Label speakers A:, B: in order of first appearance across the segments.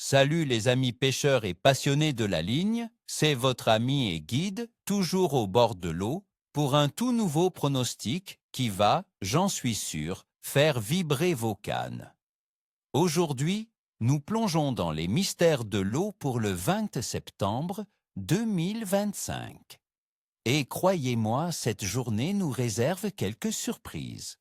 A: Salut les amis pêcheurs et passionnés de la ligne, c'est votre ami et guide, toujours au bord de l'eau, pour un tout nouveau pronostic qui va, j'en suis sûr, faire vibrer vos cannes. Aujourd'hui, nous plongeons dans les mystères de l'eau pour le 20 septembre 2025. Et croyez-moi, cette journée nous réserve quelques surprises.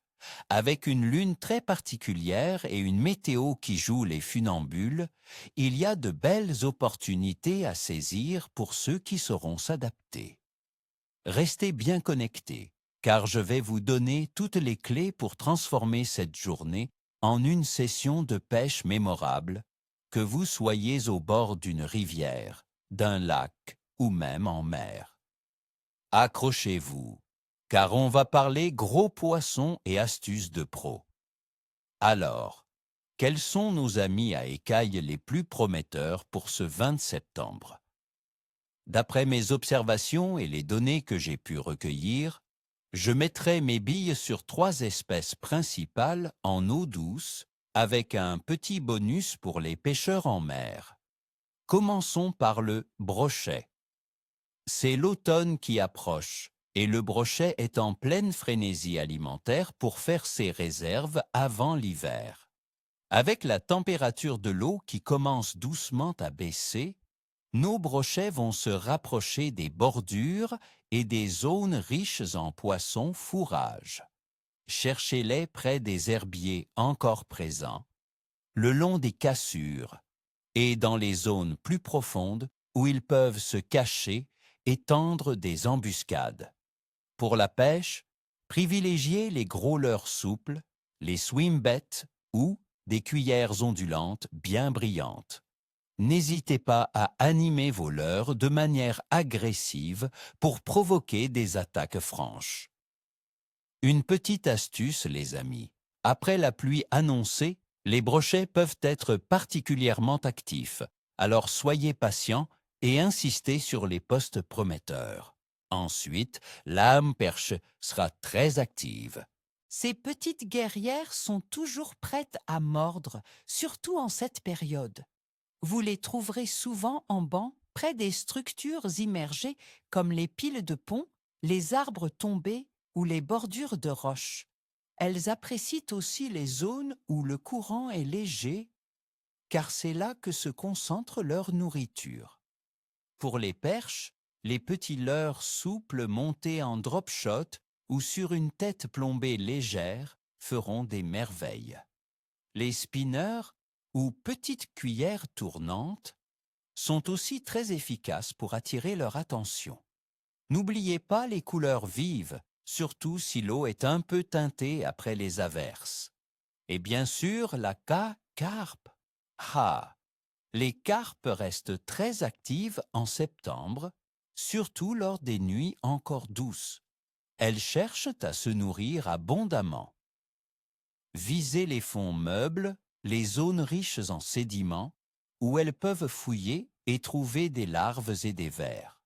A: Avec une lune très particulière et une météo qui joue les funambules, il y a de belles opportunités à saisir pour ceux qui sauront s'adapter. Restez bien connectés, car je vais vous donner toutes les clés pour transformer cette journée en une session de pêche mémorable, que vous soyez au bord d'une rivière, d'un lac ou même en mer. Accrochez-vous, car on va parler gros poissons et astuces de pro. Alors, quels sont nos amis à écailles les plus prometteurs pour ce 20 septembre? D'après mes observations et les données que j'ai pu recueillir, je mettrai mes billes sur 3 espèces principales en eau douce, avec un petit bonus pour les pêcheurs en mer. Commençons par le brochet. C'est l'automne qui approche et le brochet est en pleine frénésie alimentaire pour faire ses réserves avant l'hiver. Avec la température de l'eau qui commence doucement à baisser, nos brochets vont se rapprocher des bordures et des zones riches en poissons fourrage. Cherchez-les près des herbiers encore présents, le long des cassures et dans les zones plus profondes où ils peuvent se cacher et tendre des embuscades. Pour la pêche, privilégiez les gros leurres souples, les swimbettes ou des cuillères ondulantes bien brillantes. N'hésitez pas à animer vos leurres de manière agressive pour provoquer des attaques franches. Une petite astuce, les amis. Après la pluie annoncée, les brochets peuvent être particulièrement actifs, alors soyez patients et insistez sur les postes prometteurs. Ensuite, l'âme perche sera très active.
B: Ces petites guerrières sont toujours prêtes à mordre, surtout en cette période. Vous les trouverez souvent en banc près des structures immergées comme les piles de pont, les arbres tombés ou les bordures de roches. Elles apprécient aussi les zones où le courant est léger, car c'est là que se concentre leur nourriture. Pour les perches, les petits leurres souples montés en drop shot ou sur une tête plombée légère feront des merveilles. Les spinners, ou petites cuillères tournantes, sont aussi très efficaces pour attirer leur attention. N'oubliez pas les couleurs vives, surtout si l'eau est un peu teintée après les averses. Et bien sûr, la carpe. Ah! Les carpes restent très actives en septembre, surtout lors des nuits encore douces. Elles cherchent à se nourrir abondamment. Visez les fonds meubles, les zones riches en sédiments, où elles peuvent fouiller et trouver des larves et des vers.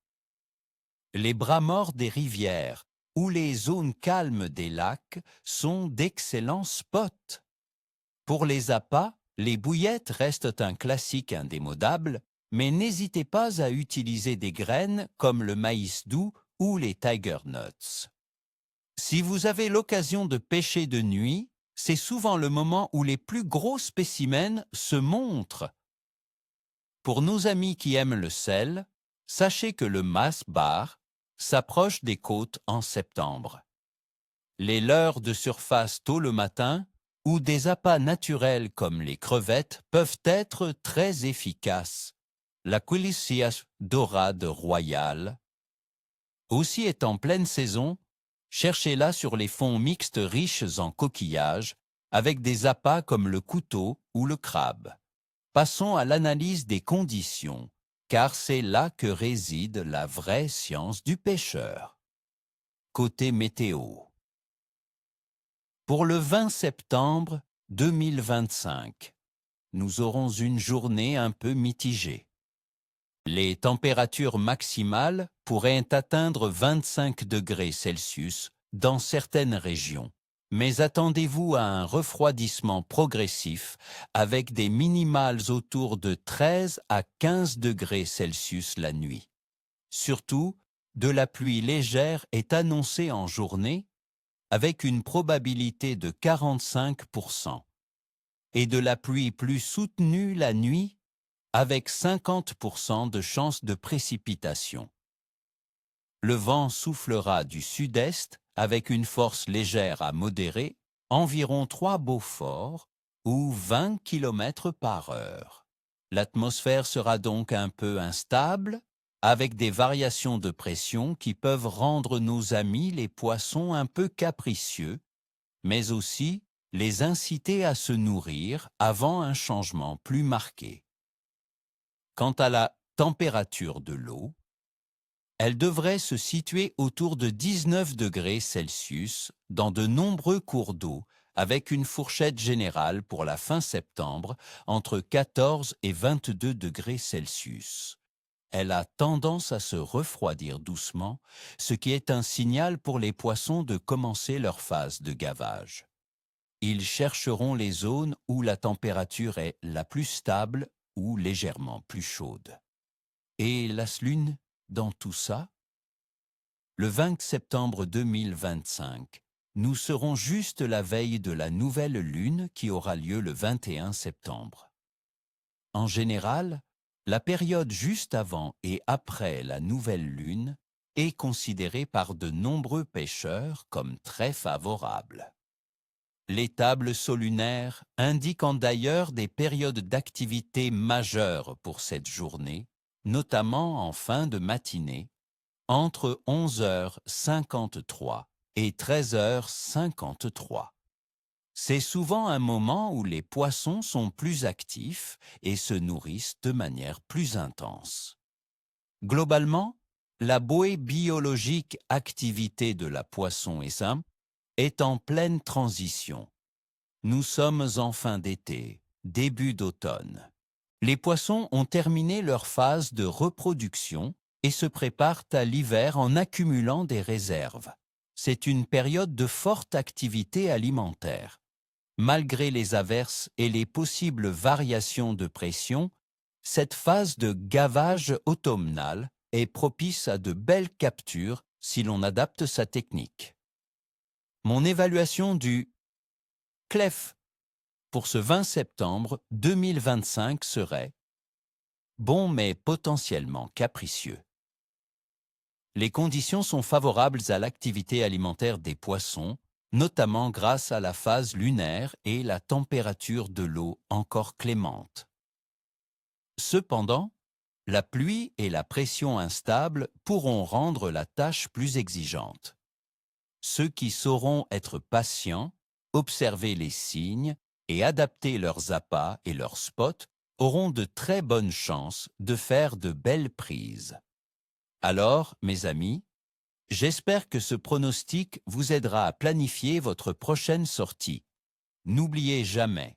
B: Les bras morts des rivières ou les zones calmes des lacs sont d'excellents spots. Pour les appâts, les bouillettes restent un classique indémodable, mais n'hésitez pas à utiliser des graines comme le maïs doux ou les tiger nuts. Si vous avez l'occasion de pêcher de nuit, c'est souvent le moment où les plus gros spécimens se montrent. Pour nos amis qui aiment le sel, sachez que le masbar s'approche des côtes en septembre. Les leurres de surface tôt le matin ou des appâts naturels comme les crevettes peuvent être très efficaces. La Quilicias dorade royale aussi est en pleine saison. Cherchez-la sur les fonds mixtes riches en coquillages, avec des appâts comme le couteau ou le crabe. Passons à l'analyse des conditions, car c'est là que réside la vraie science du pêcheur. Côté météo. Pour le 20 septembre 2025, nous aurons une journée un peu mitigée. Les températures maximales pourraient atteindre 25 degrés Celsius dans certaines régions,
A: mais attendez-vous à un refroidissement progressif avec des minimales autour de 13 à 15 degrés Celsius la nuit. Surtout, de la pluie légère est annoncée en journée avec une probabilité de 45%, et de la pluie plus soutenue la nuit avec 50% de chances de précipitation. Le vent soufflera du sud-est avec une force légère à modérée, environ 3 Beaufort ou 20 km/h. L'atmosphère sera donc un peu instable, avec des variations de pression qui peuvent rendre nos amis les poissons un peu capricieux, mais aussi les inciter à se nourrir avant un changement plus marqué. Quant à la température de l'eau, elle devrait se situer autour de 19 degrés Celsius dans de nombreux cours d'eau, avec une fourchette générale pour la fin septembre entre 14 et 22 degrés Celsius. Elle a tendance à se refroidir doucement, ce qui est un signal pour les poissons de commencer leur phase de gavage. Ils chercheront les zones où la température est la plus stable ou légèrement plus chaude. Et la lune dans tout ça? Le 20 septembre 2025, nous serons juste la veille de la nouvelle lune qui aura lieu le 21 septembre. En général, la période juste avant et après la nouvelle lune est considérée par de nombreux pêcheurs comme très favorable. Les tables solunaires indiquent d'ailleurs des périodes d'activité majeures pour cette journée, notamment en fin de matinée, entre 11h53 et 13h53. C'est souvent un moment où les poissons sont plus actifs et se nourrissent de manière plus intense. Globalement, la bouée biologique activité de la poisson essaim est en pleine transition. Nous sommes en fin d'été, début d'automne. Les poissons ont terminé leur phase de reproduction et se préparent à l'hiver en accumulant des réserves. C'est une période de forte activité alimentaire. Malgré les averses et les possibles variations de pression, cette phase de gavage automnal est propice à de belles captures si l'on adapte sa technique. Mon évaluation du CLEF pour ce 20 septembre 2025 serait bon mais potentiellement capricieux. Les conditions sont favorables à l'activité alimentaire des poissons, notamment grâce à la phase lunaire et la température de l'eau encore clémente. Cependant, la pluie et la pression instable pourront rendre la tâche plus exigeante. Ceux qui sauront être patients, observer les signes et adapter leurs appâts et leurs spots auront de très bonnes chances de faire de belles prises. Alors, mes amis, j'espère que ce pronostic vous aidera à planifier votre prochaine sortie. N'oubliez jamais,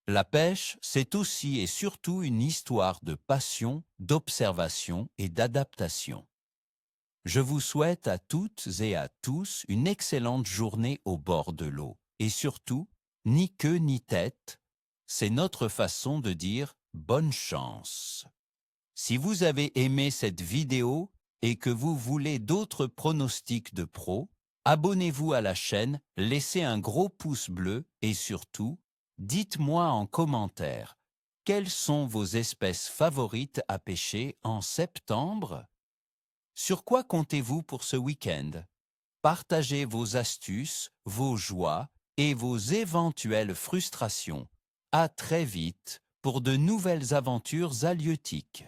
A: la pêche, c'est aussi et surtout une histoire de passion, d'observation et d'adaptation. Je vous souhaite à toutes et à tous une excellente journée au bord de l'eau. Et surtout, ni queue ni tête, c'est notre façon de dire bonne chance. Si vous avez aimé cette vidéo et que vous voulez d'autres pronostics de pros, abonnez-vous à la chaîne, laissez un gros pouce bleu et surtout, dites-moi en commentaire, quelles sont vos espèces favorites à pêcher en septembre? Sur quoi comptez-vous pour ce week-end? Partagez vos astuces, vos joies et vos éventuelles frustrations. À très vite pour de nouvelles aventures halieutiques.